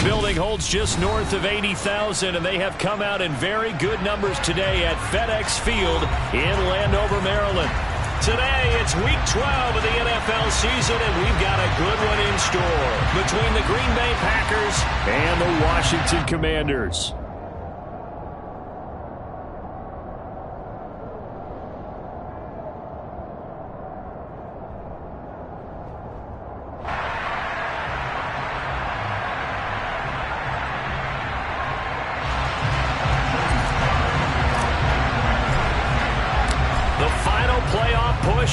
building holds just north of 80,000, and they have come out in very good numbers today at FedEx Field in Landover, Maryland. Today, it's Week 12 of the NFL season, and we've got a good one in store between the Green Bay Packers and the Washington Commanders.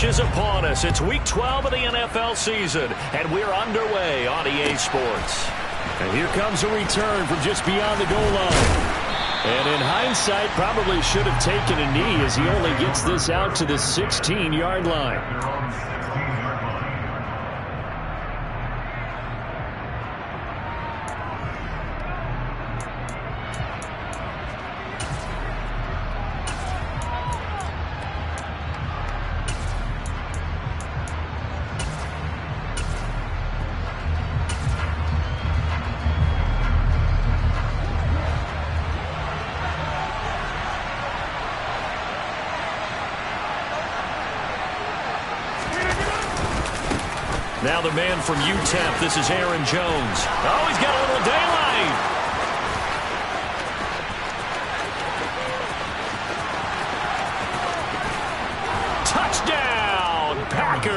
Is upon us. It's Week 12 of the NFL season, and we're underway on EA Sports. And here comes a return from just beyond the goal line. And in hindsight, probably should have taken a knee as he only gets this out to the 16-yard line. Now the man from UTEP, this is Aaron Jones. Oh, he's got a little daylight. Touchdown, Packers.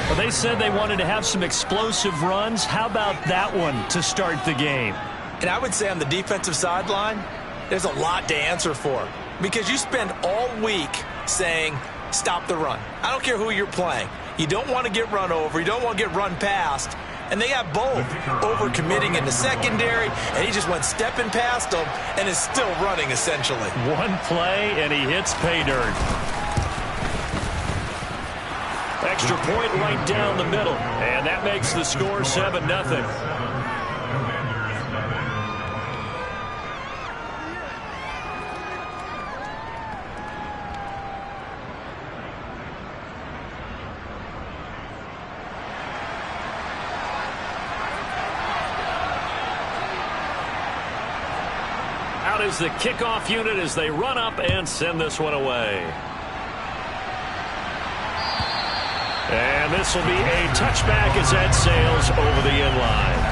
Well, they said they wanted to have some explosive runs. How about that one to start the game? And I would say on the defensive sideline, there's a lot to answer for. Because you spend all week saying, stop the run. I don't care who you're playing. You don't want to get run over. You don't want to get run past. And they got both. Over-committing in the secondary, and he just went stepping past them and is still running, essentially. One play, and he hits pay dirt. Extra point right down the middle. And that makes the score 7-0. Is the kickoff unit as they run up and send this one away. And this will be a touchback as that sails over the end line.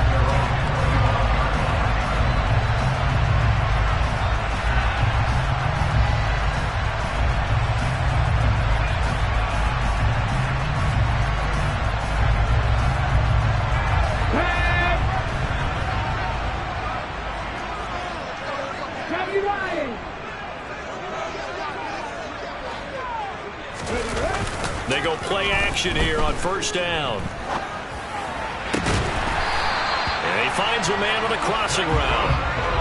They go play action here on first down. And he finds a man on a crossing route.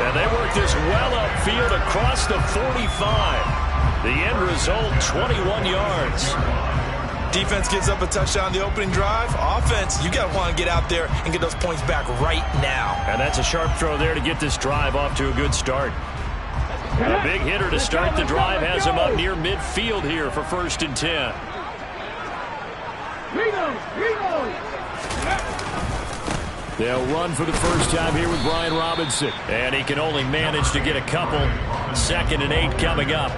And they work this well upfield across the 45. The end result, 21 yards. Defense gives up a touchdown the opening drive. Offense, you got to want to get out there and get those points back right now. And that's a sharp throw there to get this drive off to a good start. A big hitter to start the drive has him up near midfield here for 1st and 10. They'll run for the first time here with Brian Robinson. And he can only manage to get a couple. 2nd and 8 coming up.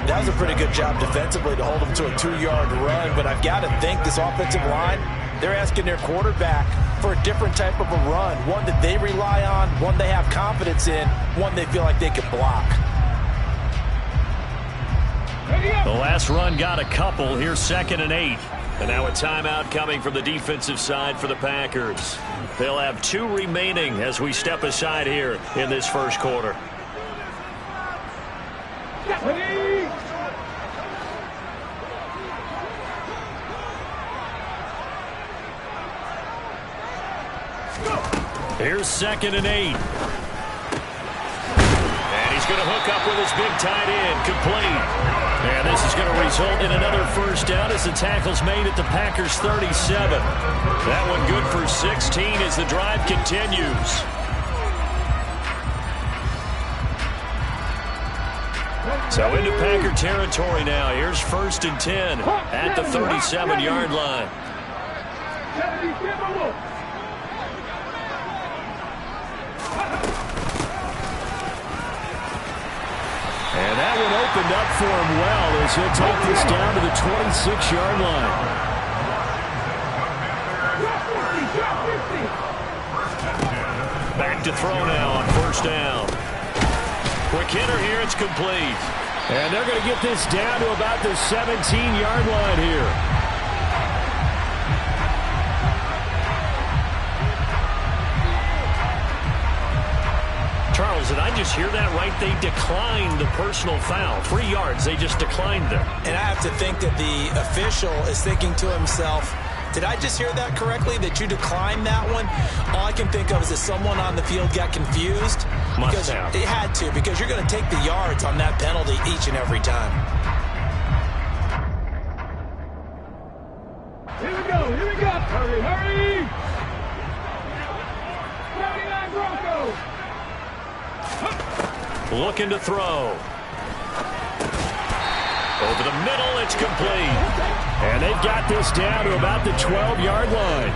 That was a pretty good job defensively to hold him to a 2-yard run. But I've got to think this offensive line, they're asking their quarterback for a different type of a run. One that they rely on, one they have confidence in, one they feel like they can block. The last run got a couple. Here's 2nd and 8. And now a timeout coming from the defensive side for the Packers. They'll have 2 remaining as we step aside here in this first quarter. Here's 2nd and 8. And he's going to hook up with his big tight end, complete. And this is going to result in another first down as the tackle's made at the Packers' 37. That one good for 16 as the drive continues. So into Packer territory now. Here's 1st and 10 at the 37-yard line. And that one opened up for him well as he'll take this down to the 26-yard line. Back to throw now on first down. Quick hitter here, it's complete. And they're going to get this down to about the 17-yard line here. Charles, did I just hear that right? They declined the personal foul. 3 yards, they just declined them. And I have to think that the official is thinking to himself, did I just hear that correctly, that you declined that one? All I can think of is that someone on the field got confused. Must have. It had to, because you're going to take the yards on that penalty each and every time. Here we go, here we go. Hurry, hurry. 39 Broncos. Looking to throw. Over the middle, it's complete. And they've got this down to about the 12-yard line.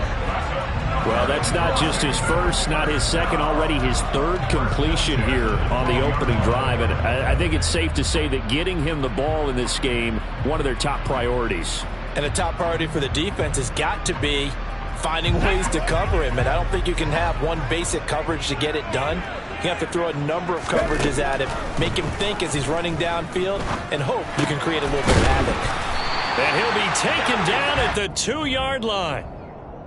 Well, that's not just his first, not his second, already his third completion here on the opening drive. And I think it's safe to say that getting him the ball in this game, one of their top priorities. And the top priority for the defense has got to be finding ways to cover him. And I don't think you can have one basic coverage to get it done. You have to throw a number of coverages at him, make him think as he's running downfield, and hope you can create a little bit of havoc. And he'll be taken down at the 2-yard line.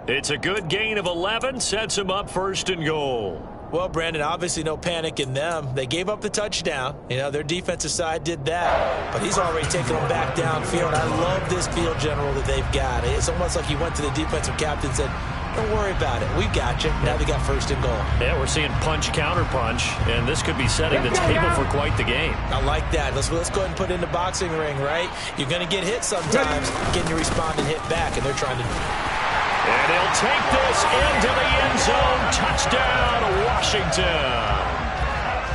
It's a good gain of 11, sets him up first and goal. Well, Brandon, obviously no panic in them. They gave up the touchdown. You know, their defensive side did that. But he's already taken them back downfield. I love this field general that they've got. It's almost like he went to the defensive captain and said, don't worry about it. We've got you. Now they got first and goal. Yeah, we're seeing punch, counter punch, and this could be setting the table for quite the game. I like that. Let's go ahead and put it in the boxing ring, right? You're going to get hit sometimes. Can you respond and hit back? And they're trying to... And he'll take this into the end zone. Touchdown, Washington.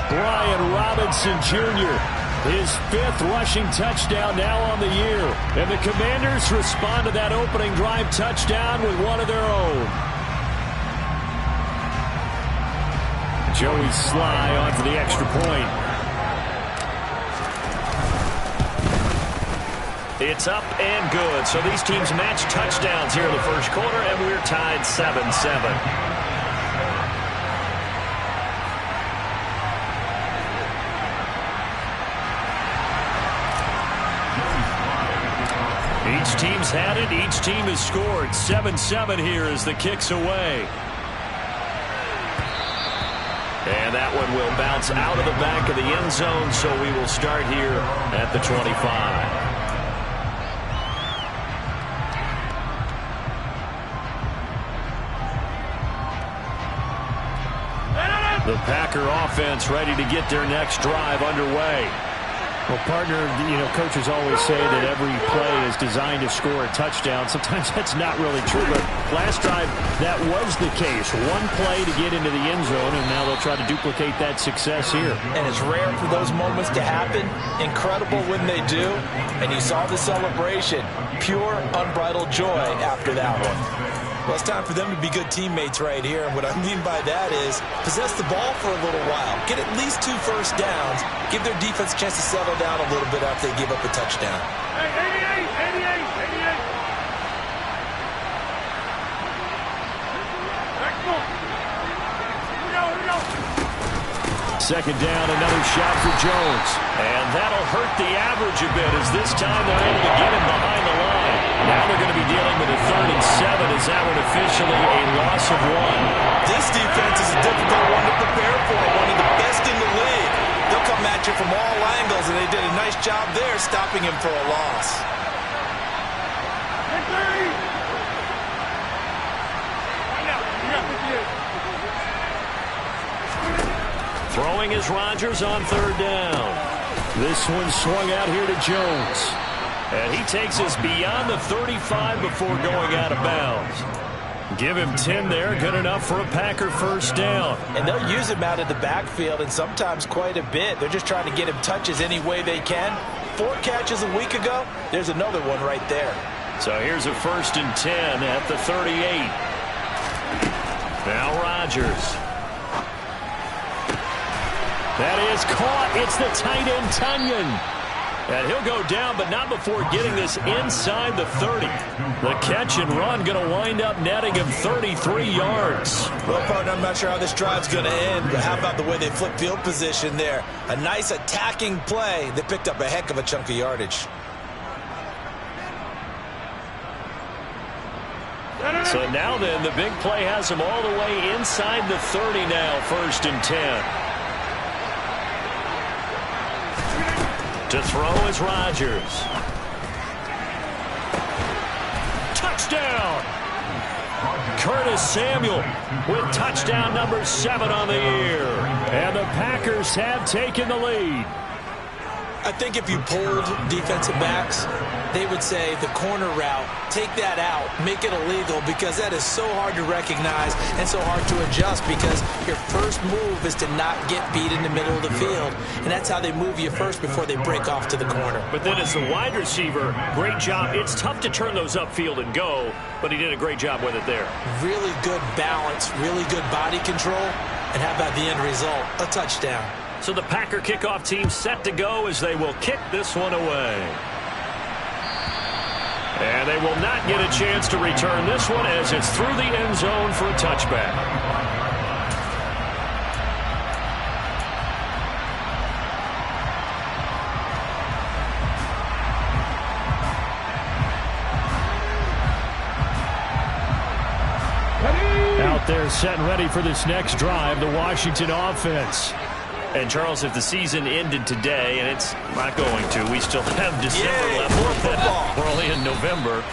Brian Robinson Jr., his 5th rushing touchdown now on the year. And the Commanders respond to that opening drive touchdown with one of their own. Joey Sly on for the extra point. It's up and good. So these teams match touchdowns here in the first quarter, and we're tied 7-7. Each team's had it. Each team has scored. 7-7 here as the kick's away. And that one will bounce out of the back of the end zone, so we will start here at the 25. The Packer offense ready to get their next drive underway. Well, partner, you know, coaches always say that every play is designed to score a touchdown. Sometimes that's not really true, but last drive, that was the case. One play to get into the end zone, and now they'll try to duplicate that success here. And it's rare for those moments to happen. Incredible when they do. And you saw the celebration. Pure, unbridled joy after that one. Well, it's time for them to be good teammates right here. And what I mean by that is possess the ball for a little while. Get at least 2 first downs. Give their defense a chance to settle down a little bit after they give up a touchdown. Hey, 88. Excellent. Here we go. Second down, another shot for Jones. And that'll hurt the average a bit as this time they're able to get him behind the line. Now they're going to be dealing with a 3rd and 7 as that one officially a loss of 1. This defense is a difficult one to prepare for. One of the best in the league. They'll come at you from all angles, and they did a nice job there stopping him for a loss. Throwing is Rodgers on 3rd down. This one swung out here to Jones. And he takes us beyond the 35 before going out of bounds. Give him 10 there. Good enough for a Packer first down. And they'll use him out of the backfield, and sometimes quite a bit. They're just trying to get him touches any way they can. 4 catches a week ago. There's another one right there. So here's a 1st and 10 at the 38. Now Rodgers. That is caught. It's the tight end, Tunyon. And he'll go down, but not before getting this inside the 30. The catch and run going to wind up netting him 33 yards. Well, partner, I'm not sure how this drive's going to end, but how about the way they flip field position there? A nice attacking play. They picked up a heck of a chunk of yardage. So now then, the big play has him all the way inside the 30 now, 1st and 10. To throw is Rodgers. Touchdown! Curtis Samuel with touchdown number 7 on the year. And the Packers have taken the lead. I think if you polled defensive backs, they would say the corner route, take that out, make it illegal, because that is so hard to recognize and so hard to adjust, because your first move is to not get beat in the middle of the field. And that's how they move you first before they break off to the corner. But then as the wide receiver, great job. It's tough to turn those upfield and go, but he did a great job with it there. Really good balance, really good body control. And how about the end result? A touchdown. So the Packer kickoff team set to go as they will kick this one away. And they will not get a chance to return this one as it's through the end zone for a touchback. Out there set and ready for this next drive, the Washington offense. And, Charles, if the season ended today, and it's not going to, we still have December left. We're only in November.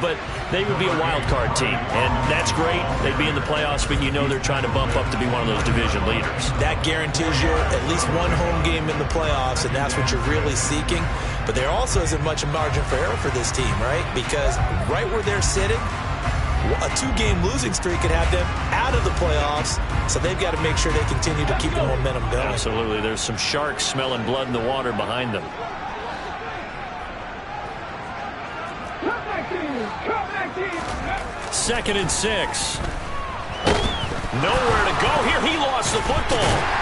But they would be a wild card team, and that's great. They'd be in the playoffs, but you know they're trying to bump up to be one of those division leaders. That guarantees you at least one home game in the playoffs, and that's what you're really seeking. But there also isn't much margin for error for this team, right? Because right where they're sitting, a 2-game losing streak could have them out of the playoffs, so they've got to make sure they continue to keep the momentum going. Absolutely. There's some sharks smelling blood in the water behind them. Second and 6. Nowhere to go here. He lost the football.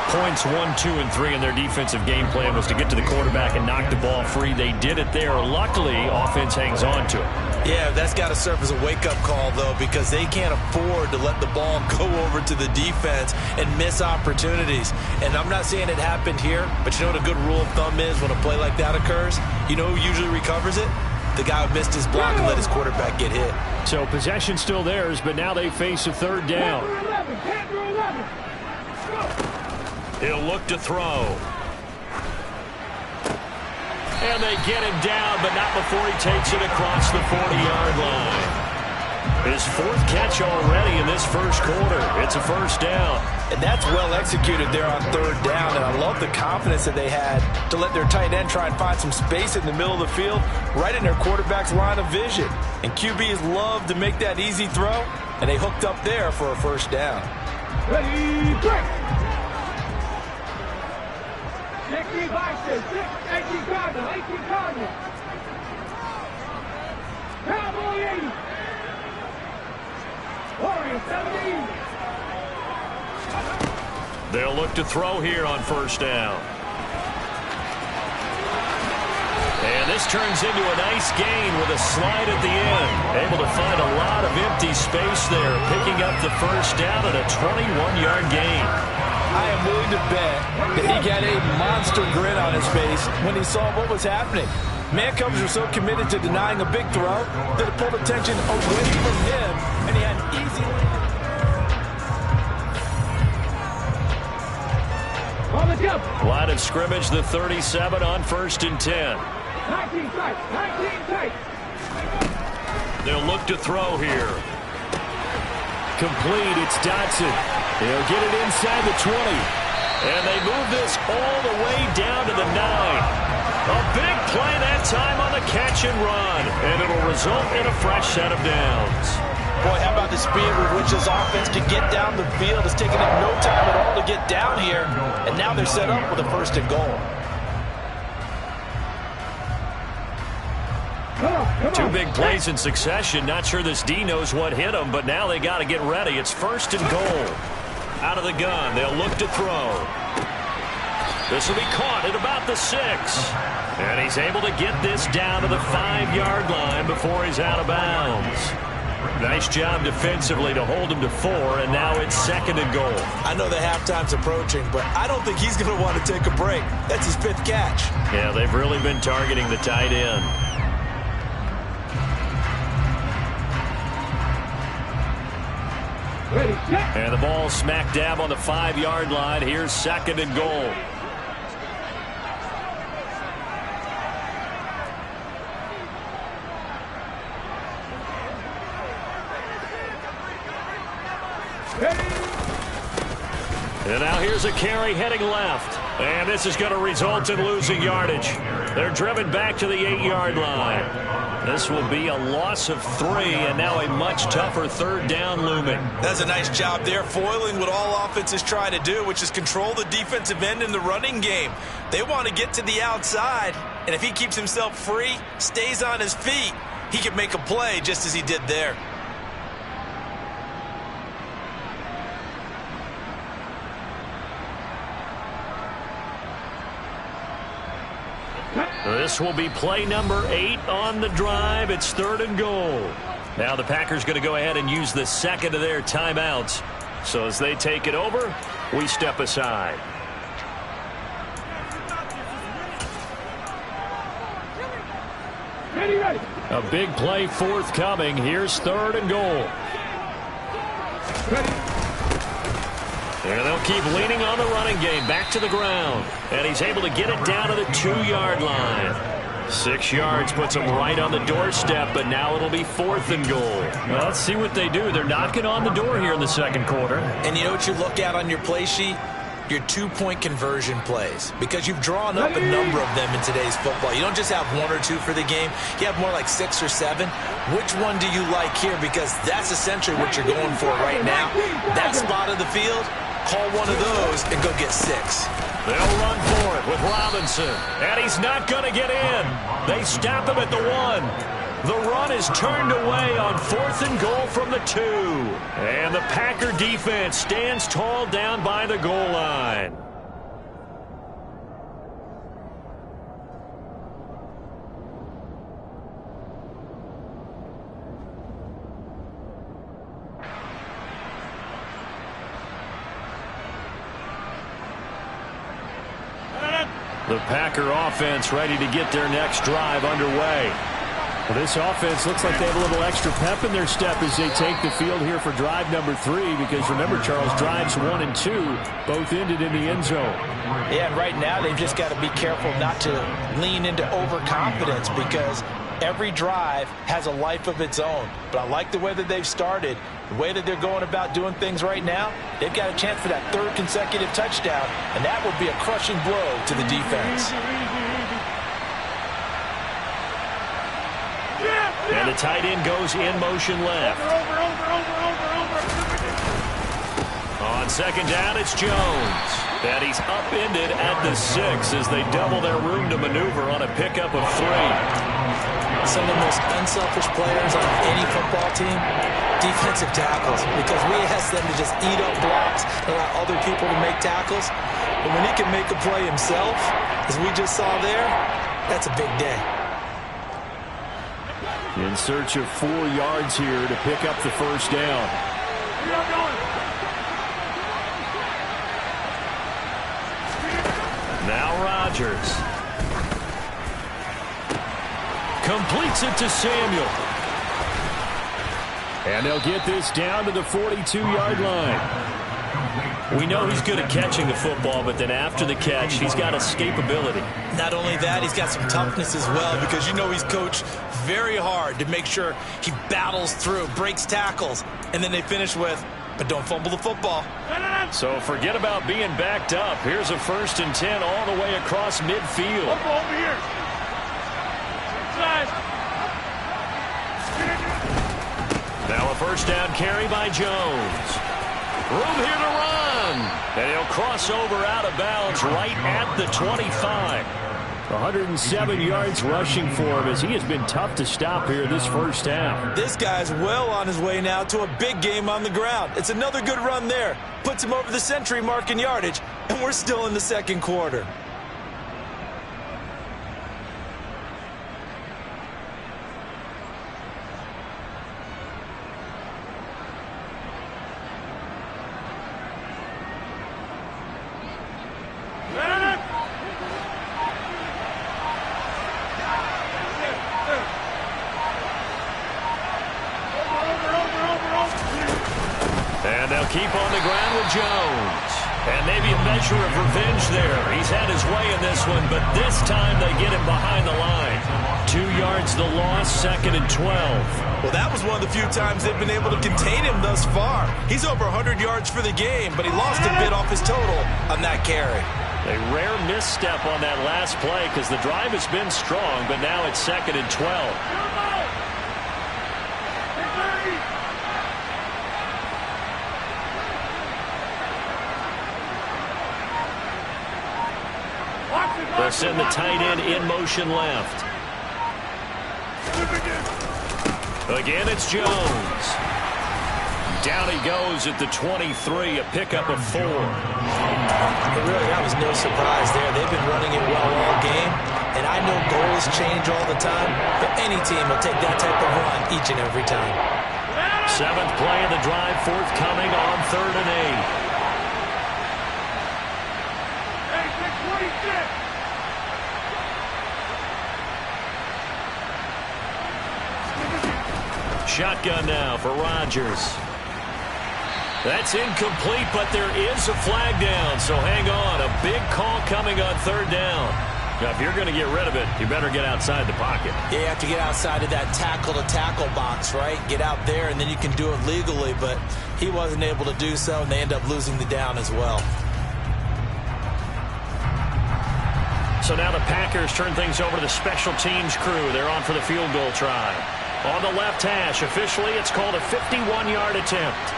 Points 1, 2, and 3 in their defensive game plan was to get to the quarterback and knock the ball free. They did it there. Luckily, offense hangs on to it. Yeah, that's got to serve as a wake-up call, though, because they can't afford to let the ball go over to the defense and miss opportunities. And I'm not saying it happened here, but you know what a good rule of thumb is when a play like that occurs? You know who usually recovers it? The guy who missed his block and let his quarterback get hit. So possession still theirs, but now they face a third down. He'll look to throw. And they get him down, but not before he takes it across the 40-yard line. His 4th catch already in this first quarter. It's a first down. And that's well executed there on 3rd down. And I love the confidence that they had to let their tight end try and find some space in the middle of the field, right in their quarterback's line of vision. And QBs love to make that easy throw, and they hooked up there for a first down. Ready, break! 18 Bison, 18 Cardinal, 18 Cardinal. Cowboy 80. Warrior 17. They'll look to throw here on first down. And this turns into a nice gain with a slide at the end. Able to find a lot of empty space there, picking up the first down at a 21-yard gain. I am willing to bet that he got a monster grin on his face when he saw what was happening. Man-covers were so committed to denying a big throw that it pulled attention away from him, and he had easy line of scrimmage, the 37 on 1st and 10. 19 tight, 19 tight. They'll look to throw here. Complete, it's Dotson. He'll get it inside the 20. And they move this all the way down to the 9. A big play that time on the catch and run. And it'll result in a fresh set of downs. Boy, how about the speed with which this offense can get down the field? It's taken them no time at all to get down here. And now they're set up with a 1st and goal. Two big plays in succession. Not sure this D knows what hit him, but now they got to get ready. It's 1st and goal. Out of the gun, they'll look to throw. This will be caught at about the 6. And he's able to get this down to the 5-yard line before he's out of bounds. Nice job defensively to hold him to 4, and now it's 2nd and goal. I know the halftime's approaching, but I don't think he's going to want to take a break. That's his 5th catch. Yeah, they've really been targeting the tight end. And the ball smack dab on the 5-yard line. Here's 2nd and goal. And now here's a carry heading left. And this is going to result in losing yardage. They're driven back to the 8-yard line. This will be a loss of 3, and now a much tougher 3rd down looming. That's a nice job there, foiling what all offenses try to do, which is control the defensive end in the running game. They want to get to the outside, and if he keeps himself free, stays on his feet, he can make a play just as he did there. This will be play number 8 on the drive. It's 3rd and goal. Now the Packers going to go ahead and use the 2nd of their timeouts. So as they take it over, we step aside. A big play forthcoming. Here's 3rd and goal. And they'll keep leaning on the running game. Back to the ground. And he's able to get it down to the 2-yard line. 6 yards puts him right on the doorstep, but now it'll be 4th and goal. Well, let's see what they do. They're knocking on the door here in the 2nd quarter. And you know what you look at on your play sheet? Your 2-point conversion plays. Because you've drawn up a number of them in today's football. You don't just have 1 or 2 for the game. You have more like 6 or 7. Which one do you like here? Because that's essentially what you're going for right now. That spot of the field, call one of those and go get 6. They'll run for it with Robinson. And he's not going to get in. They stop him at the 1. The run is turned away on 4th and goal from the 2. And the Packer defense stands tall down by the goal line. The Packer offense ready to get their next drive underway. Well, this offense looks like they have a little extra pep in their step as they take the field here for drive number 3, because remember, Charles, drives 1 and 2 both ended in the end zone. Yeah, and right now they've just got to be careful not to lean into overconfidence, because every drive has a life of its own. But I like the way that they've started, the way that they're going about doing things right now. They've got a chance for that 3rd consecutive touchdown, and that would be a crushing blow to the defense. And the tight end goes in motion left. On 2nd down, it's Jones. And he's upended at the 6 as they double their room to maneuver on a pickup of 3. Some of the most unselfish players on any football team, defensive tackles, because we ask them to just eat up blocks and allow other people to make tackles. But when he can make a play himself, as we just saw there, that's a big day. In search of 4 yards here to pick up the 1st down. Now Rodgers. Completes it to Samuel. And they'll get this down to the 42-yard line. We know he's good at catching the football, but then after the catch, he's got escapability. Not only that, he's got some toughness as well, because you know he's coached very hard to make sure he battles through, breaks tackles, and then they finish with, but don't fumble the football. So forget about being backed up. Here's a 1st and 10 all the way across midfield. Over here. Now a 1st down carry by Jones. Room here to run. And he'll cross over out of bounds right at the 25. 107 yards rushing for him as he has been tough to stop here this first half. This guy's well on his way now to a big game on the ground. It's another good run there. Puts him over the century mark in yardage, and we're still in the second quarter. And they'll keep on the ground with Jones. And maybe a measure of revenge there. He's had his way in this one, but this time they get him behind the line. 2 yards the loss, 2nd and 12. Well, that was one of the few times they've been able to contain him thus far. He's over 100 yards for the game, but he lost a bit off his total on that carry. A rare misstep on that last play because the drive has been strong, but now it's 2nd and 12. They'll send the tight end in motion left. Again, it's Jones. Down he goes at the 23, a pickup of 4. Really, that was no surprise there. They've been running it well all game, and I know goals change all the time, but any team will take that type of run each and every time. 7th play of the drive, forthcoming on 3rd and 8. Shotgun now for Rodgers. That's incomplete, but there is a flag down, so hang on. A big call coming on 3rd down. Now, if you're going to get rid of it, you better get outside the pocket. Yeah, you have to get outside of that tackle-to-tackle box, right? Get out there, and then you can do it legally, but he wasn't able to do so, and they end up losing the down as well. So now the Packers turn things over to the special teams crew. They're on for the field goal try. On the left hash, officially, it's called a 51-yard attempt.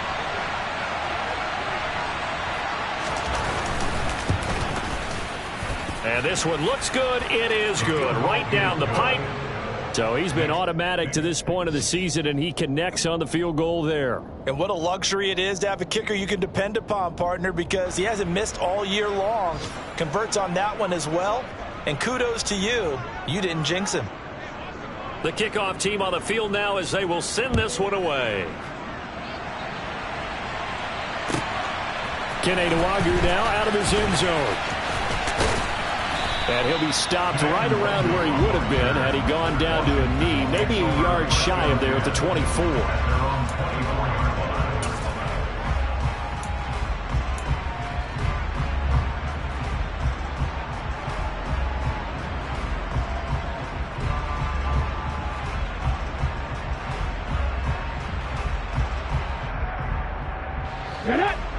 And this one looks good. It is good. Right down the pipe. So he's been automatic to this point of the season, and he connects on the field goal there. And what a luxury it is to have a kicker you can depend upon, partner, because he hasn't missed all year long. Converts on that one as well. And kudos to you. You didn't jinx him. The kickoff team on the field now as they will send this one away. Kene Nwangwu now out of his end zone. And he'll be stopped right around where he would have been had he gone down to a knee, maybe a yard shy of there at the 24.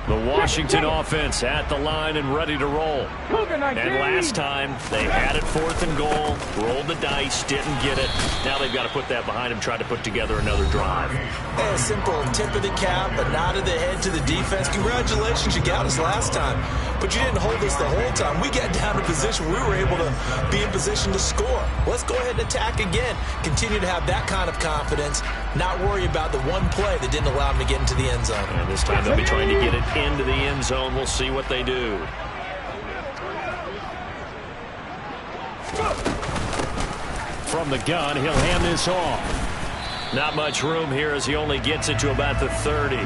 The Washington offense at the line and ready to roll. And last time, they had it 4th and goal, rolled the dice, didn't get it. Now they've got to put that behind them, try to put together another drive. Hey, a simple tip of the cap, a nod of the head to the defense. Congratulations, you got us last time. But you didn't hold us the whole time. We got down to position. We were able to be in position to score. Let's go ahead and attack again. Continue to have that kind of confidence. Not worry about the one play that didn't allow them to get into the end zone. And this time they'll be trying to get it into the end zone. We'll see what they do. From the gun, he'll hand this off. Not much room here as he only gets it to about the 30.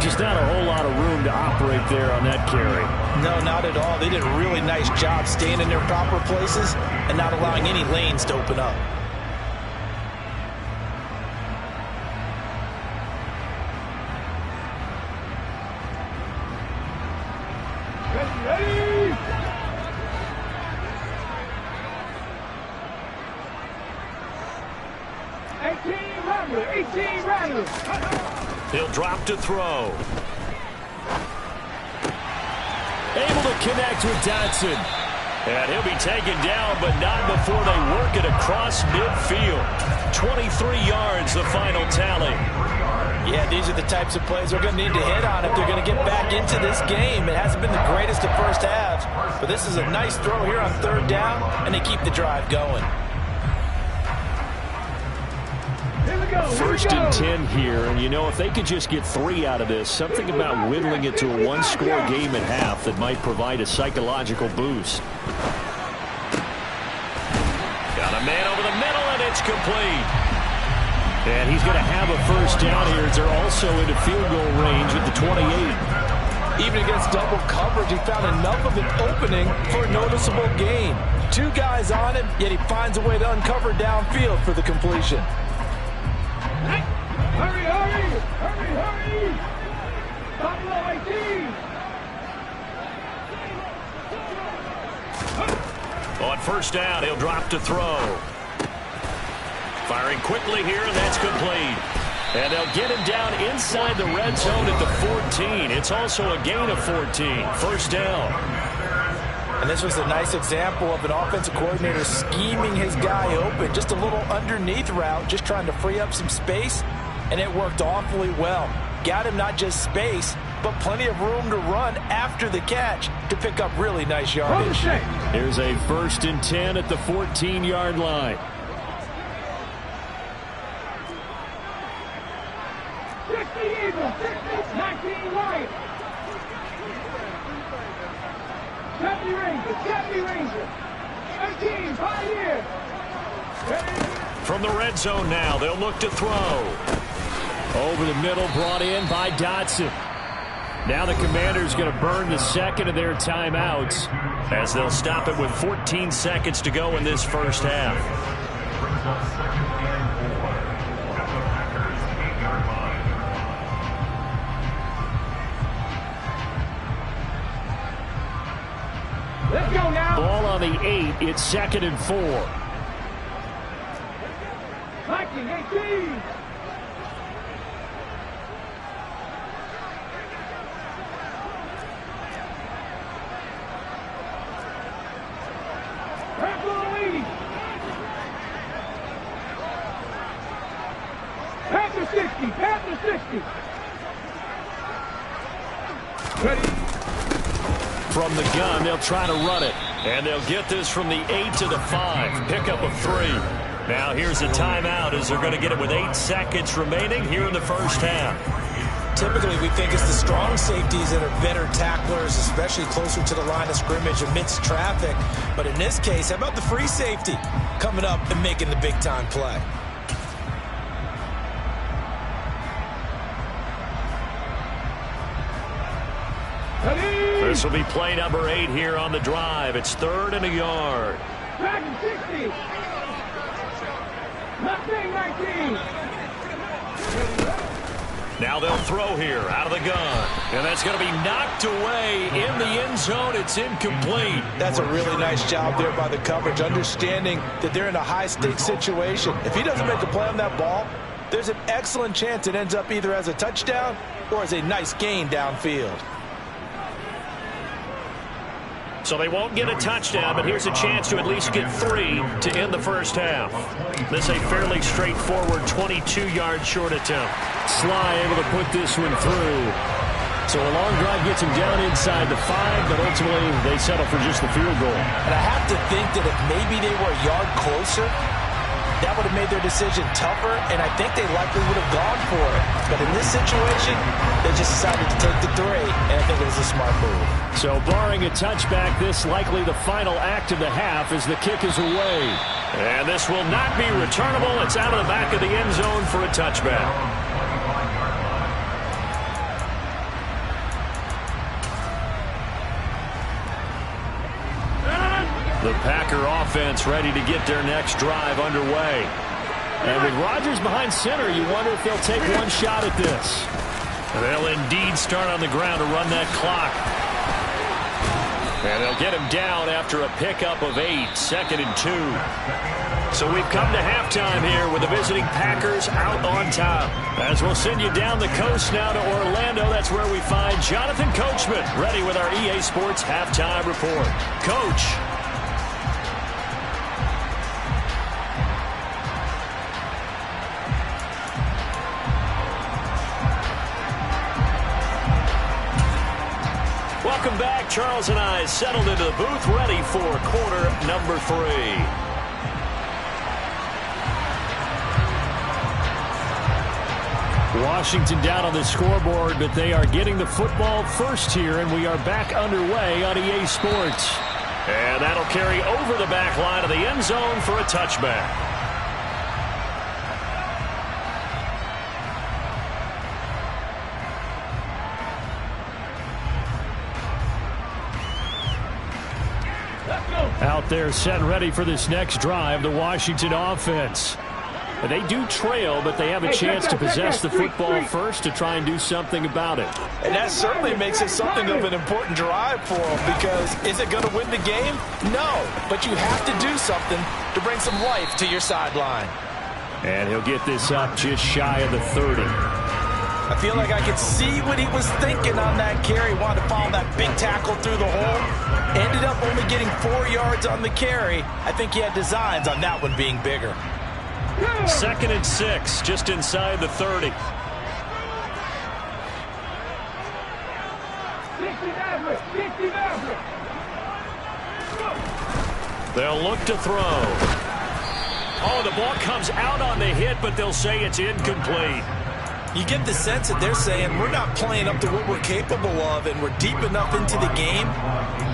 Just not a whole lot of room to operate there on that carry. No, not at all. They did a really nice job staying in their proper places and not allowing any lanes to open up. Ready! 18 Rattlers. He'll drop to throw. Able to connect with Dotson. And he'll be taken down, but not before they work it across midfield. 23 yards, the final tally. Yeah, these are the types of plays they're going to need to hit on if they're going to get back into this game. It hasn't been the greatest of first halves, but this is a nice throw here on third down, and they keep the drive going. First and 10 here, and you know, if they could just get 3 out of this, something about whittling it to a one-score game at half that might provide a psychological boost. Got a man over the middle, and it's complete. And he's going to have a first down here as they're also into field goal range at the 28. Even against double coverage, he found enough of an opening for a noticeable gain. 2 guys on him, yet he finds a way to uncover downfield for the completion. Hurry, hurry! Hurry, hurry! Buffalo 18! On first down, he'll drop to throw. Firing quickly here, and that's complete. And they'll get him down inside the red zone at the 14. It's also a gain of 14. First down. And this was a nice example of an offensive coordinator scheming his guy open. Just a little underneath route, just trying to free up some space, and it worked awfully well. Got him not just space, but plenty of room to run after the catch to pick up really nice yardage. Here's a first and 10 at the 14-yard line. 60 Eagles, 19 right. 70 Rangers. 18, Pioneers. From the red zone now, they'll look to throw. Over the middle, brought in by Dotson. Now the Commanders going to burn the second of their timeouts as they'll stop it with 14 seconds to go in this first half. Let's go now. Ball on the 8. It's 2nd and 4. Viking 18. Panther 60. Ready. From the gun, they'll try to run it. And they'll get this from the 8 to the 5. Pickup of 3. Now here's a timeout as they're going to get it with 8 seconds remaining here in the first half. Typically, we think it's the strong safeties that are better tacklers, especially closer to the line of scrimmage amidst traffic. But in this case, how about the free safety coming up and making the big-time play? This will be play number 8 here on the drive. It's 3rd and a yard. Dragon 60. Mustang 19. Now they'll throw here out of the gun. And that's going to be knocked away in the end zone. It's incomplete. That's a really nice job there by the coverage, understanding that they're in a high-stakes situation. If he doesn't make a play on that ball, there's an excellent chance it ends up either as a touchdown or as a nice gain downfield. So they won't get a touchdown, but here's a chance to at least get 3 to end the first half. This is a fairly straightforward 22-yard short attempt. Sly able to put this one through. So a long drive gets him down inside the 5, but ultimately they settle for just the field goal. And I have to think that if maybe they were a yard closer, that would have made their decision tougher, and I think they likely would have gone for it. But in this situation, they just decided to take the 3, and I think it was a smart move. So barring a touchback, this likely the final act of the half as the kick is away. And this will not be returnable. It's out of the back of the end zone for a touchback. The Packer offense ready to get their next drive underway. And with Rodgers behind center, you wonder if they'll take one shot at this. They'll indeed start on the ground to run that clock. And they'll get him down after a pickup of 8, 2nd and 2. So we've come to halftime here with the visiting Packers out on top. As we'll send you down the coast now to Orlando, that's where we find Jonathan Coachman ready with our EA Sports halftime report. Coach. Charles and I settled into the booth, ready for quarter number 3. Washington down on the scoreboard, but they are getting the football first here, and we are back underway on EA Sports. And that'll carry over the back line of the end zone for a touchback. Out there set and ready for this next drive, the Washington offense. They do trail, but they have a chance to possess the football first to try and do something about it. And that certainly makes it something of an important drive for them, because is it going to win the game? No, but you have to do something to bring some life to your sideline. And he'll get this up just shy of the 30. I feel like I could see what he was thinking on that carry. Wanted to follow that big tackle through the hole. Ended up only getting 4 yards on the carry. I think he had designs on that one being bigger. 2nd and 6, just inside the 30. 60 Maverick, 60 Maverick. They'll look to throw. Oh, the ball comes out on the hit, but they'll say it's incomplete. You get the sense that they're saying we're not playing up to what we're capable of, and we're deep enough into the game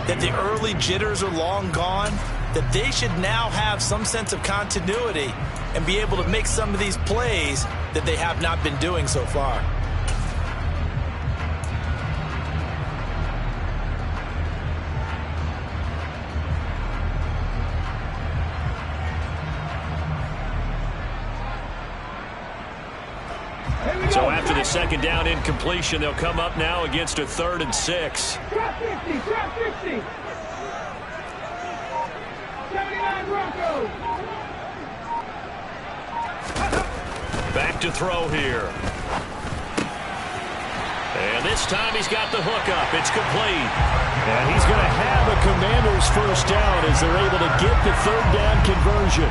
that the early jitters are long gone, that they should now have some sense of continuity and be able to make some of these plays that they have not been doing so far. So after the second down incompletion, they'll come up now against a 3rd and 6. Drop 50, drop 50. 79 Broncos. Back to throw here. And this time he's got the hook up. It's complete. And he's going to have a Commander's first down as they're able to get the 3rd down conversion.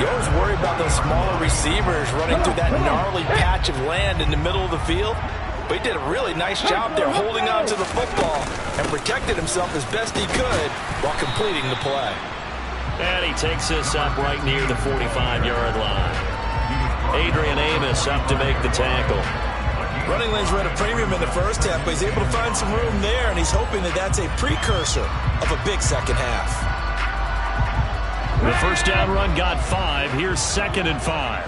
You always worry about those smaller receivers running through that gnarly patch of land in the middle of the field. But he did a really nice job there holding on to the football and protected himself as best he could while completing the play. And he takes this up right near the 45-yard line. Adrian Amos up to make the tackle. Running lanes were at a premium in the first half, but he's able to find some room there, and he's hoping that that's a precursor of a big second half. The first down run got 5. Here's 2nd and 5.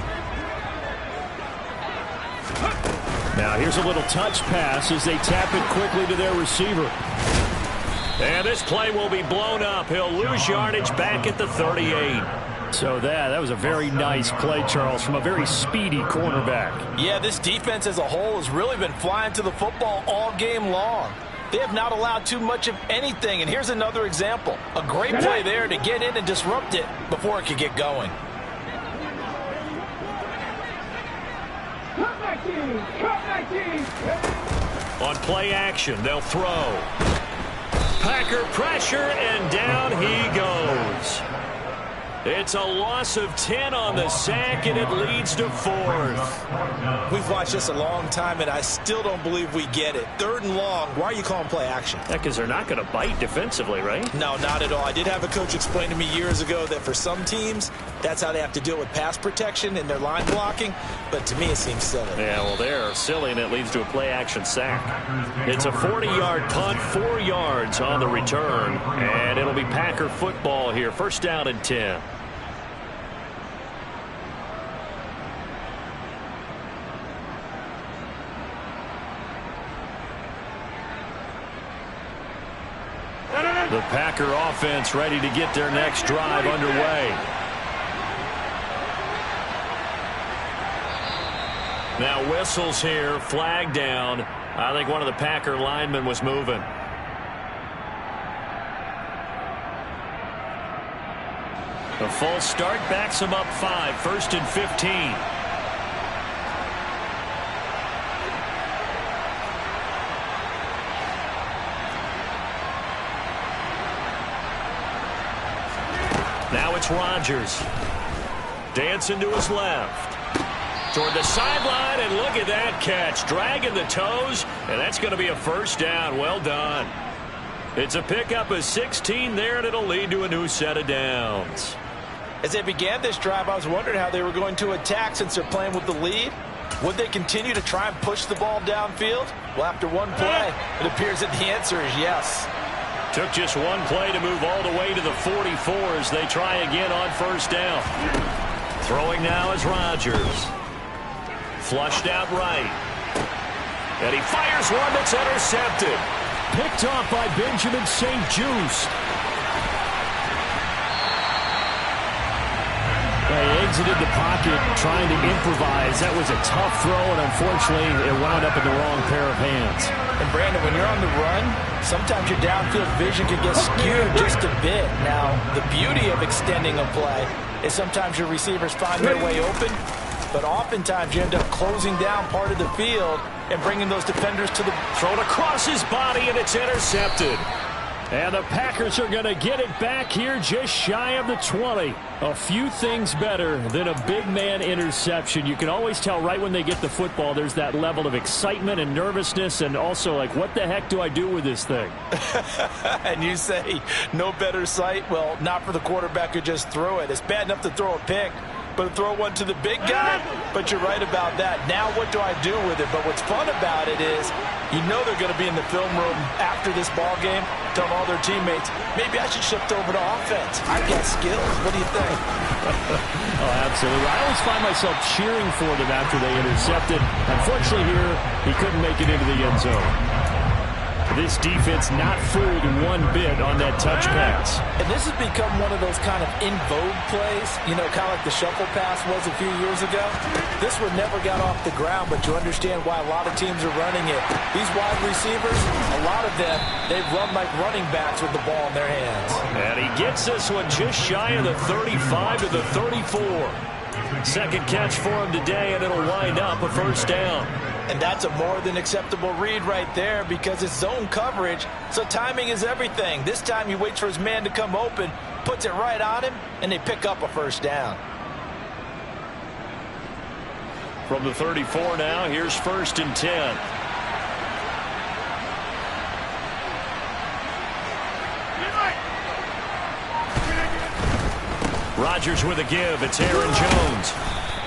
Now here's a little touch pass as they tap it quickly to their receiver. And this play will be blown up. He'll lose yardage back at the 38. So that was a very nice play, Charles, from a very speedy cornerback. Yeah, this defense as a whole has really been flying to the football all game long. They have not allowed too much of anything, and here's another example. A great play there to get in and disrupt it before it could get going. On play action, they'll throw. Packer pressure, and down he goes. It's a loss of 10 on the sack, and it leads to 4th. We've watched this a long time, and I still don't believe we get it. 3rd and long, why are you calling play action? Yeah, because they're not going to bite defensively, right? No, not at all. I did have a coach explain to me years ago that for some teams, that's how they have to deal with pass protection and their line blocking, but to me it seems silly. Yeah, well, they're silly, and it leads to a play action sack. It's a 40-yard punt, 4 yards on the return, and it'll be Packer football here. 1st down and 10. The Packer offense ready to get their next drive underway. Now whistles here, flag down. I think one of the Packer linemen was moving. A false start backs him up 5, 1st and 15. Now it's Rodgers. Dancing to his left. Toward the sideline, and look at that catch. Dragging the toes, and that's going to be a 1st down. Well done. It's a pickup of 16 there, and it'll lead to a new set of downs. As they began this drive, I was wondering how they were going to attack since they're playing with the lead. Would they continue to try and push the ball downfield? Well, after one play, it appears that the answer is yes. Took just one play to move all the way to the 44 as they try again on first down. Throwing now is Rodgers. Flushed out right. And he fires one that's intercepted. Picked off by Benjamin St-Juste. He exited the pocket trying to improvise. That was a tough throw, and unfortunately, it wound up in the wrong pair of hands. And Brandon, when you're on the run, sometimes your downfield vision can get skewed just a bit. Now, the beauty of extending a play is sometimes your receivers find their way open, but oftentimes you end up closing down part of the field and bringing those defenders to the... Thrown across his body, and it's intercepted. And the Packers are going to get it back here just shy of the 20. A few things better than a big man interception. You can always tell right when they get the football, there's that level of excitement and nervousness, and also like, what the heck do I do with this thing? And you say, no better sight? Well, not for the quarterback who just threw it. It's bad enough to throw a pick, but to throw one to the big guy? But you're right about that. Now what do I do with it? But what's fun about it is you know they're going to be in the film room after this ball game telling all their teammates, maybe I should shift over to offense. I've got skills. What do you think? Oh, absolutely. I always find myself cheering for them after they intercepted. Unfortunately here, he couldn't make it into the end zone. This defense not fooled one bit on that touch pass. And this has become one of those kind of in vogue plays, you know, kind of like the shuffle pass was a few years ago. This one never got off the ground, but you understand why a lot of teams are running it. These wide receivers, a lot of them, they run like running backs with the ball in their hands. And he gets this one just shy of the 35 to the 34. Second catch for him today, and it'll wind up a first down. And that's a more than acceptable read right there because it's zone coverage, so timing is everything. This time he waits for his man to come open, puts it right on him, and they pick up a first down. From the 34 now, here's 1st and 10. Rodgers with a give. It's Aaron Jones.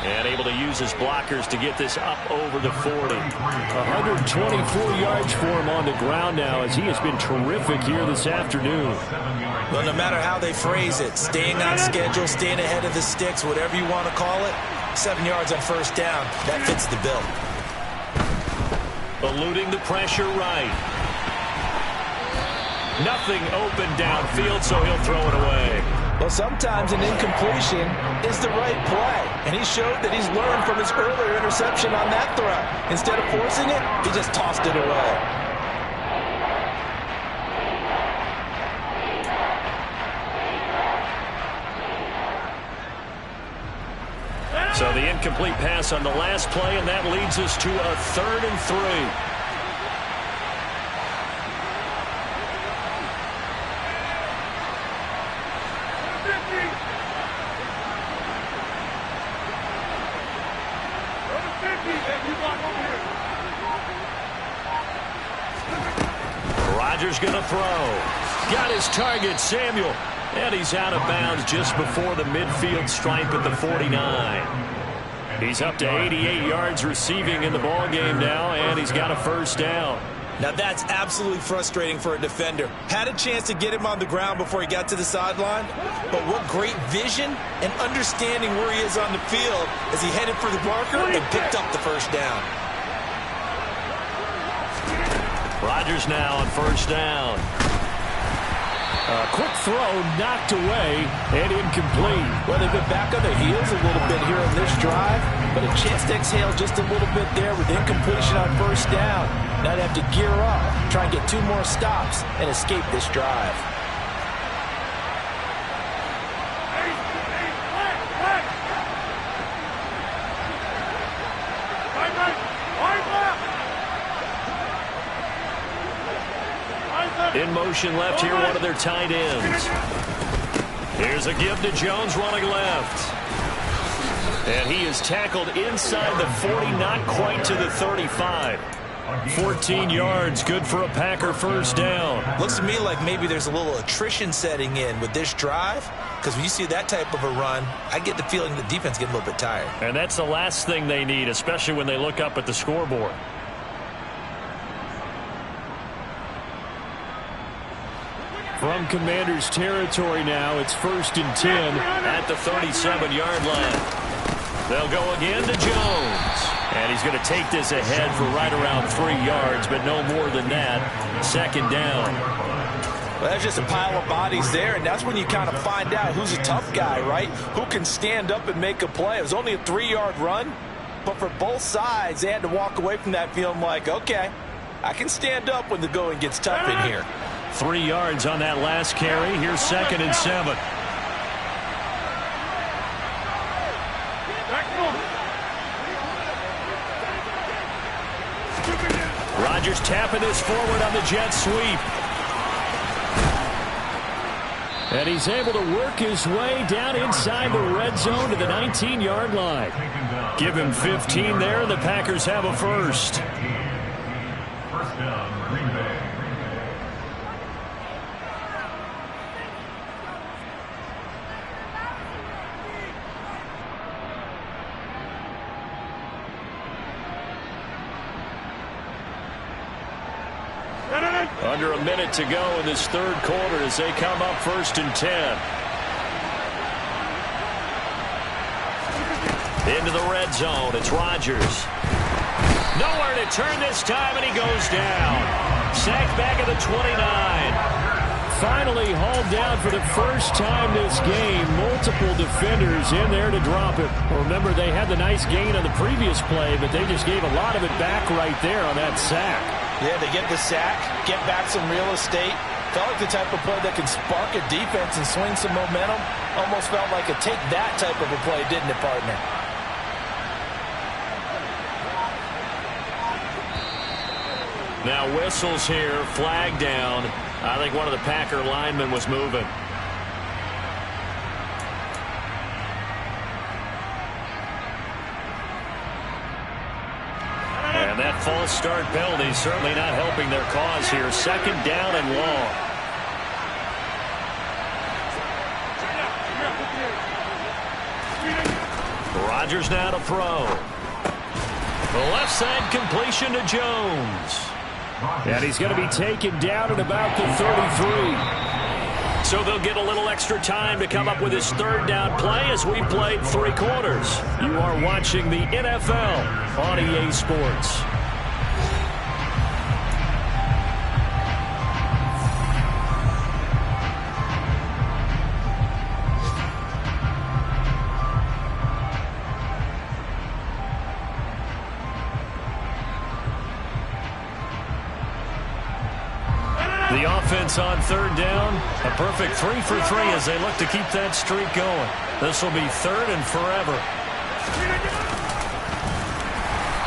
And able to use his blockers to get this up over the 40. 124 yards for him on the ground now as he has been terrific here this afternoon. Well, no matter how they phrase it, staying on schedule, staying ahead of the sticks, whatever you want to call it, 7 yards on first down, that fits the bill. Eluding the pressure right. Nothing open downfield, so he'll throw it away. Well, sometimes an incompletion is the right play, and he showed that he's learned from his earlier interception on that throw. Instead of forcing it, he just tossed it away. So the incomplete pass on the last play, and that leads us to a 3rd and 3. Rodgers going to throw. Got his target, Samuel. And he's out of bounds just before the midfield stripe at the 49. He's up to 88 yards receiving in the ballgame now, and he's got a first down. Now that's absolutely frustrating for a defender. Had a chance to get him on the ground before he got to the sideline, but what great vision and understanding where he is on the field as he headed for the marker and picked up the first down. Rodgers now on first down. Quick throw knocked away and incomplete. Well, they've been back on their heels a little bit here in this drive, but a chance to exhale just a little bit there with incompletion on first down. Now they have to gear up, try and get 2 more stops, and escape this drive. In motion left here, one of their tight ends. Here's a give to Jones running left. And he is tackled inside the 40, not quite to the 35. 14 yards, good for a Packer first down. Looks to me like maybe there's a little attrition setting in with this drive, because when you see that type of a run, I get the feeling the defense getting a little bit tired. And that's the last thing they need, especially when they look up at the scoreboard. From Commanders territory now, it's 1st and 10 at the 37-yard line. They'll go again to Jones. And he's going to take this ahead for right around 3 yards, but no more than that. 2nd down. Well, that's just a pile of bodies there, and that's when you kind of find out who's a tough guy, right? Who can stand up and make a play. It was only a 3-yard run, but for both sides, they had to walk away from that feeling like, okay, I can stand up when the going gets tough in here. 3 yards on that last carry. Here's 2nd and 7. Rodgers tapping this forward on the jet sweep. And he's able to work his way down inside the red zone to the 19-yard line. Give him 15 there, and the Packers have a first. First down, Green Bay. Under a minute to go in this 3rd quarter as they come up 1st and 10. Into the red zone. It's Rodgers. Nowhere to turn this time, and he goes down. Sacked back at the 29. Finally hauled down for the first time this game. Multiple defenders in there to drop it. Remember, they had the nice gain on the previous play, but they just gave a lot of it back right there on that sack. Yeah, they get the sack, get back some real estate. Felt like the type of play that can spark a defense and swing some momentum. Almost felt like a take that type of a play, didn't it, partner? Now whistles here, flag down. I think one of the Packer linemen was moving. And that false start penalty certainly not helping their cause here. 2nd down and long. Rodgers now to throw. The left side completion to Jones. And he's going to be taken down at about the 33. So they'll get a little extra time to come up with his 3rd down play as we played 3 quarters. You are watching the NFL on EA Sports. The offense on 3rd down, a perfect 3 for 3 as they look to keep that streak going. This will be 3rd and forever.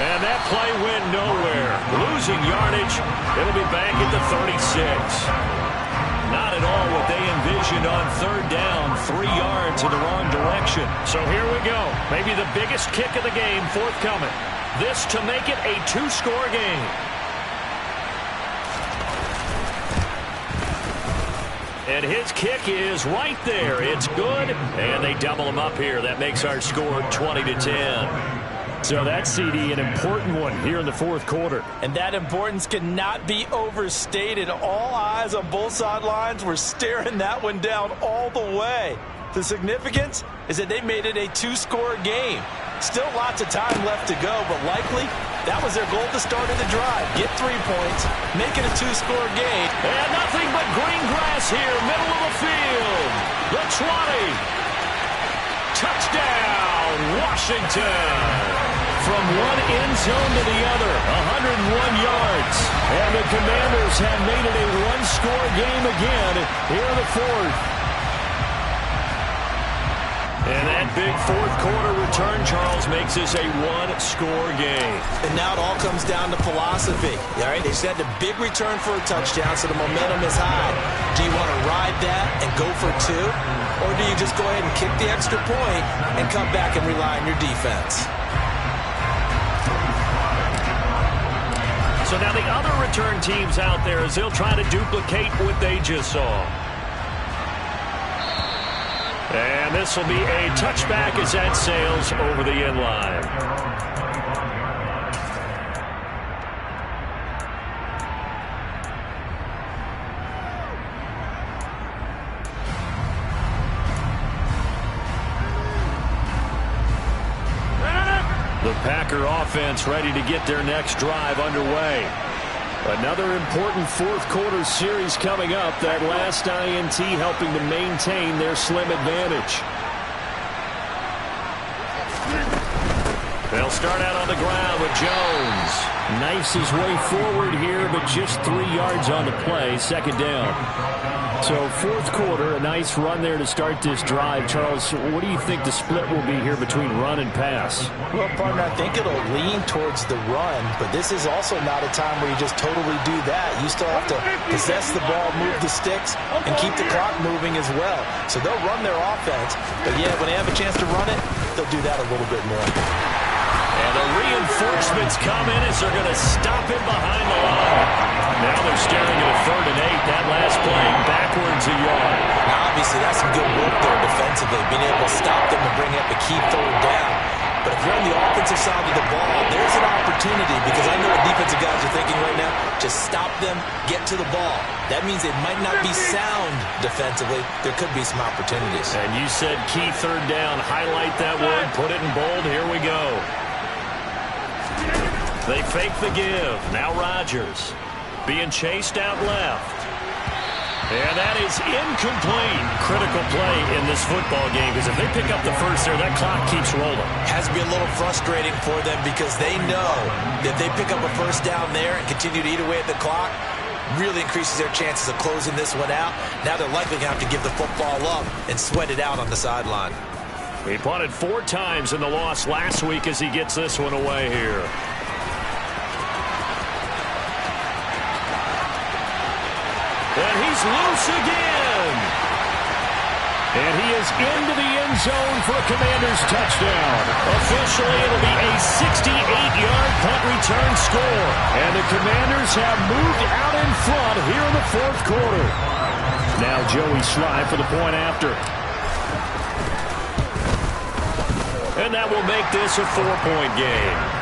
And that play went nowhere. Losing yardage. It'll be back at the 36. Not at all what they envisioned on 3rd down. 3 yards in the wrong direction. So here we go. Maybe the biggest kick of the game forthcoming. This to make it a 2-score game. And his kick is right there. It's good. And they double him up here. That makes our score 20-10. So that's, CD, an important one here in the 4th quarter. And that importance cannot be overstated. All eyes on both sidelines were staring that one down all the way. The significance is that they made it a 2-score game. Still lots of time left to go, but likely that was their goal at the start of the drive. Get 3 points, make it a 2-score game. And nothing but green grass here, middle of the field. The 20. Touchdown, Washington. From one end zone to the other, 101 yards. And the Commanders have made it a 1-score game again here in the 4th. And that big 4th quarter return, Charles, makes this a 1-score game. And now it all comes down to philosophy. All right, they said a big return for a touchdown, so the momentum is high. Do you want to ride that and go for 2? Or do you just go ahead and kick the extra point and come back and rely on your defense? So now the other return teams out there as they'll try to duplicate what they just saw. And this will be a touchback as that sails over the end line. The Packer offense ready to get their next drive underway. Another important fourth quarter series coming up. That last INT helping to maintain their slim advantage. They'll start out on the ground with Jones. Knifes his way forward here, but just 3 yards on the play. Second down. So fourth quarter, a nice run there to start this drive. Charles, what do you think the split will be here between run and pass? Well, partner, I think it'll lean towards the run, but this is also not a time where you just totally do that. You still have to possess the ball, move the sticks, and keep the clock moving as well. So they'll run their offense, but yeah, when they have a chance to run it, they'll do that a little bit more. And the reinforcements come in as they're going to stop him behind the line. Now they're staring at a 3rd and 8. That last play backwards a yard. Now, obviously, that's some good work there defensively, being able to stop them and bring up a key 3rd down. But if you're on the offensive side of the ball, there's an opportunity because I know what defensive guys are thinking right now. Just stop them, get to the ball. That means it might not be sound defensively. There could be some opportunities. And you said key 3rd down. Highlight that word. Put it in bold. Here we go. They fake the give. Now Rodgers being chased out left. And that is incomplete. Critical play in this football game because if they pick up the first there, that clock keeps rolling. Has to be a little frustrating for them because they know that if they pick up a first down there and continue to eat away at the clock, really increases their chances of closing this one out. Now they're likely going to have to give the football up and sweat it out on the sideline. He punted 4 times in the loss last week as he gets this one away here. And he's loose again. And he is into the end zone for a Commanders touchdown. Officially, it'll be a 68-yard punt return score. And the Commanders have moved out in front here in the fourth quarter. Now Joey Slye for the point after. And that will make this a 4-point game.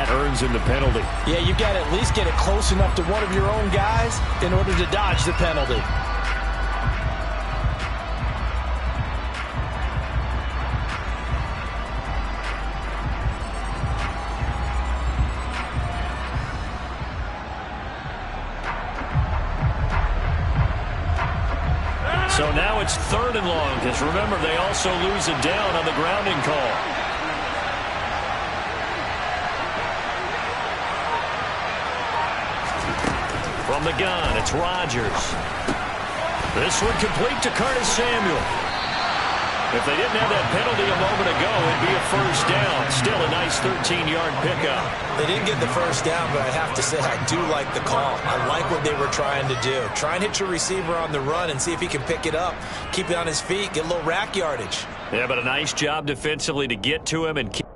that earns him the penalty. Yeah, you got to at least get it close enough to one of your own guys in order to dodge the penalty. So now it's 3rd and long, because remember, they also lose it down on the grounding call. From the gun, it's Rodgers. This one complete to Curtis Samuel. If they didn't have that penalty a moment ago, it'd be a 1st down. Still a nice 13-yard pickup. They didn't get the 1st down, but I have to say I do like the call. I like what they were trying to do. Try and hit your receiver on the run and see if he can pick it up. Keep it on his feet, get a little rack yardage. Yeah, but a nice job defensively to get to him and keep.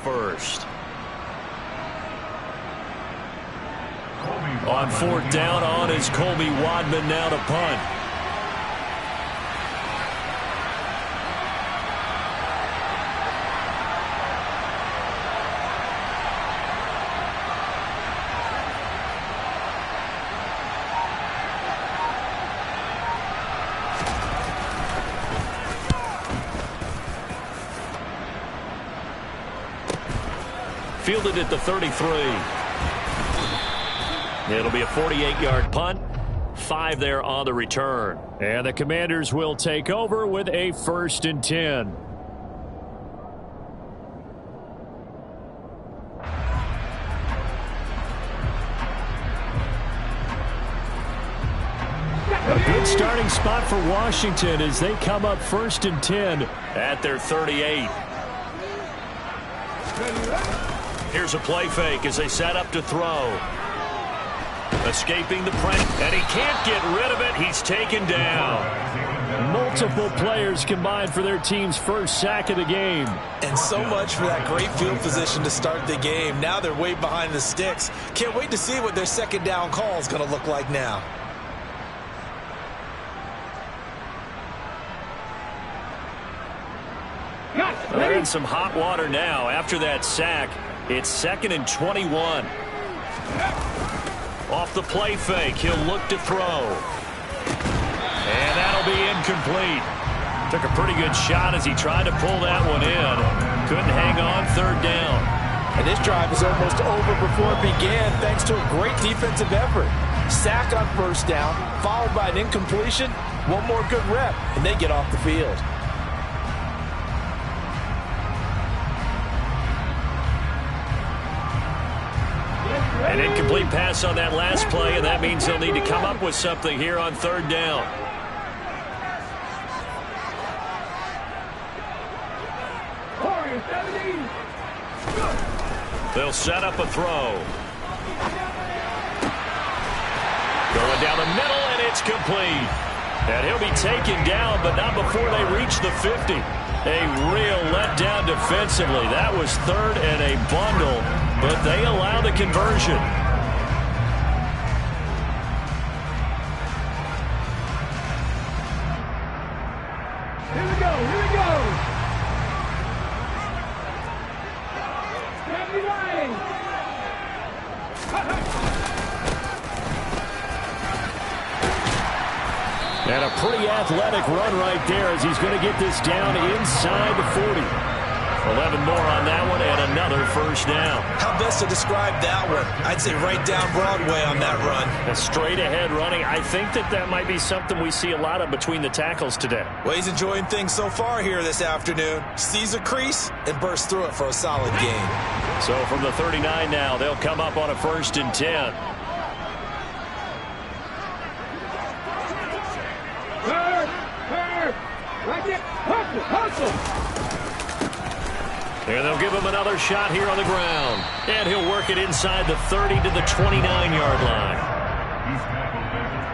First. On 4th down, on is Colby Wadman now to punt. Fielded at the 33. It'll be a 48-yard punt. 5 there on the return. And the Commanders will take over with a 1st and 10. A good starting spot for Washington as they come up 1st and 10 at their 38. Here's a play fake as they set up to throw. Escaping the pressure, and he can't get rid of it. He's taken down. Multiple players combined for their team's 1st sack of the game. And so much for that great field position to start the game. Now they're way behind the sticks. Can't wait to see what their 2nd down call is going to look like now. They're in some hot water now after that sack. It's 2nd and 21. Off the play fake, he'll look to throw. And that'll be incomplete. Took a pretty good shot as he tried to pull that one in. Couldn't hang on 3rd down. And this drive is almost over before it began thanks to a great defensive effort. Sack on 1st down, followed by an incompletion. One more good rep, and they get off the field. An incomplete pass on that last play, and that means they'll need to come up with something here on 3rd down. They'll set up a throw. Going down the middle, and it's complete. And he'll be taken down, but not before they reach the 50. A real letdown defensively. That was 3rd and a bundle, but they allow the conversion. And a pretty athletic run right there as he's going to get this down inside the 40. 11 more on that one and another first down. How best to describe that one? I'd say right down Broadway on that run. A straight ahead running. I think that might be something we see a lot of between the tackles today. Well, he's enjoying things so far here this afternoon. Sees a crease and bursts through it for a solid gain. So from the 39 now, they'll come up on a 1st and 10. Like it. Hustle. And they'll give him another shot here on the ground. And he'll work it inside the 30 to the 29-yard line.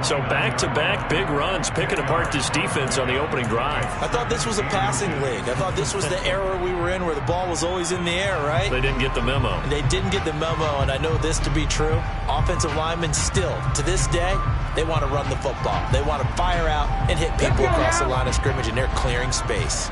So back-to-back big runs, picking apart this defense on the opening drive. I thought this was a passing league. I thought this was the era we were in where the ball was always in the air, right? They didn't get the memo. They didn't get the memo, and I know this to be true. Offensive linemen still, to this day, they want to run the football. They want to fire out and hit people across the line of scrimmage, and they're clearing space.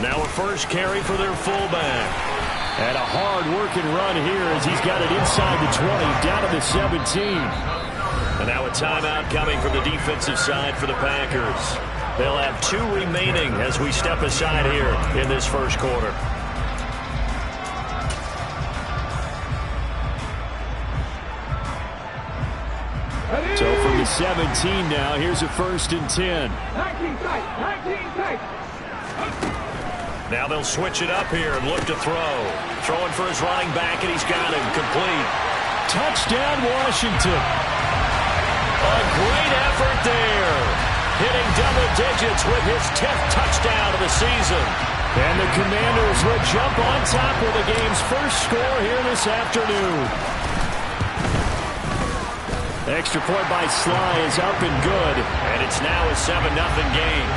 Now a first carry for their fullback. And a hard-working run here as he's got it inside the 20, down to the 17. And now a timeout coming from the defensive side for the Packers. They'll have 2 remaining as we step aside here in this first quarter. So from the 17 now, here's a 1st and 10. 19 tight. Now they'll switch it up here and look to throw. Throwing for his running back, and he's got him complete. Touchdown, Washington. A great effort there. Hitting double digits with his 10th touchdown of the season. And the Commanders will jump on top with the game's first score here this afternoon. Extra point by Sly is up and good. And it's now a 7-0 game.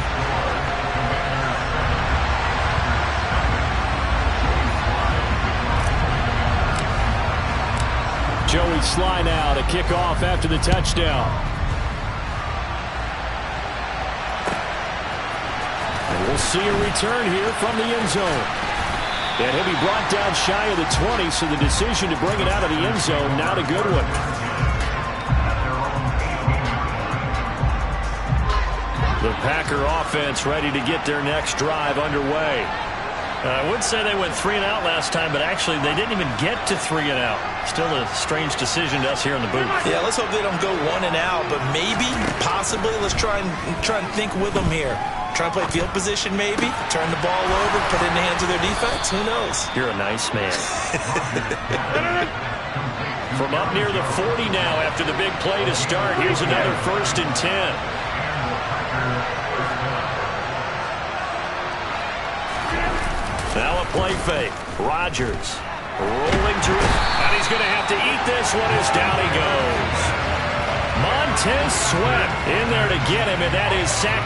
Joey Sly now to kick off after the touchdown. And we'll see a return here from the end zone. And he'll be brought down shy of the 20, so the decision to bring it out of the end zone, not a good one. The Packer offense ready to get their next drive underway. I would say they went 3 and out last time, but actually they didn't even get to 3 and out. Still a strange decision to us here in the booth. Yeah, let's hope they don't go 1 and out, but maybe, possibly, let's try and think with them here. Try and play field position maybe, turn the ball over, put it in the hands of their defense. Who knows? You're a nice man. From up near the 40 now after the big play to start, here's another 1st and 10. Now a play fake. Rodgers rolling to it. And he's going to have to eat this one as down he goes. Montez Sweat in there to get him, and that is sack.